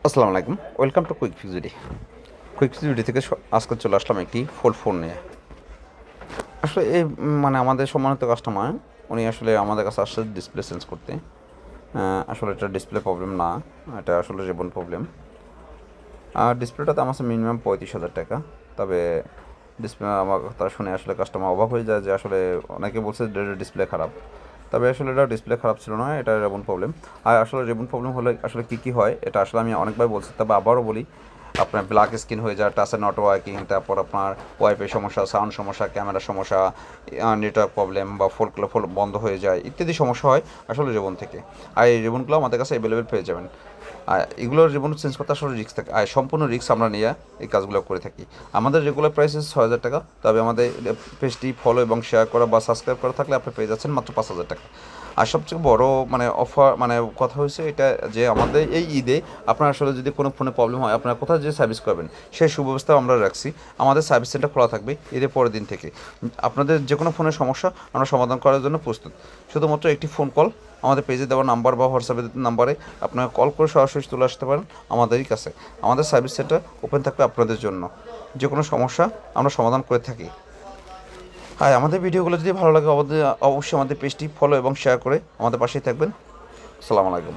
আসসালামু আলাইকুম, welcome to quick fix ভিডি। কুইক ফিক্স ভিডি থেকে আজকে চলে আসলাম একটি ফোল্ড ফোন নিয়ে। আসলে এই মানে আমাদের সম্মানিত কাস্টমার, উনি আসলে আমাদের কাছে আসছে ডিসপ্লে চেঞ্জ করতে। আসলে এটা ডিসপ্লে প্রবলেম না, এটা আসলে রিবন প্রবলেম। আর ডিসপ্লেটা দাম আছে মিনিমাম 35,000 টাকা। তবে ডিসপ্লে আমার কথা শুনে আসলে কাস্টমার অবাক হয়ে যায় যে আসলে অনেকে বলছে ডিসপ্লে খারাপ। তবে আসলে এটা ডিসপ্লে খারাপ ছিল না, এটা রেবন প্রবলেম। আর আসলে রেবন প্রবলেম হলে আসলে কী হয়, এটা আসলে আমি অনেকবার বলছি, তবে আবারও বলি। আপনার ব্ল্যাক স্ক্রিন হয়ে যায়, টাচের নট ওয়ার্কিং, তারপর আপনার ওয়াইফাই সমস্যা, সাউন্ড সমস্যা, ক্যামেরার সমস্যা, নেটওয়ার্ক প্রবলেম বা ফোন বন্ধ হয়ে যায় ইত্যাদি সমস্যা হয় আসলে রেবন থেকে। আর এই রেবনগুলো আমাদের কাছে অ্যাভেলেবেল পেয়ে যাবেন। আর এগুলোর রিবন চেঞ্জ করতে আসলে রিস্ক থাকে, আর সম্পূর্ণ রিস্ক আমরা নিয়ে এই কাজগুলো করে থাকি। আমাদের রেগুলার প্রাইস 6,000 টাকা, তবে আমাদের পেজটি ফলো এবং শেয়ার করা বা সাবস্ক্রাইব করা থাকলে আপনি পেয়ে যাচ্ছেন মাত্র 5,000 টাকা। আর সবচেয়ে বড় অফার কথা হয়েছে এটা যে আমাদের এই ঈদে আপনার আসলে যদি কোনো ফোনে প্রবলেম হয়, আপনারা কোথায় যে সার্ভিস করবেন সেই সুব্যবস্থাও আমরা রাখছি। আমাদের সার্ভিস সেন্টার খোলা থাকবে ঈদের পরের দিন থেকে। আপনাদের যে কোনো ফোনের সমস্যা আমরা সমাধান করার জন্য প্রস্তুত। শুধুমাত্র একটি ফোন কল, আমাদের পেজে দেওয়া নাম্বার বা হোয়াটসঅ্যাপের নাম্বারে আপনারা কল করে সরাসরি চলে আসতে পারেন আমাদেরই কাছে। আমাদের সার্ভিস সেন্টার ওপেন থাকবে আপনাদের জন্য। যে কোনো সমস্যা আমরা সমাধান করে থাকি। আর আমাদের ভিডিওগুলো যদি ভালো লাগে অবশ্যই আমাদের পেজটি ফলো এবং শেয়ার করে আমাদের পাশেই থাকবেন। আসসালামু আলাইকুম।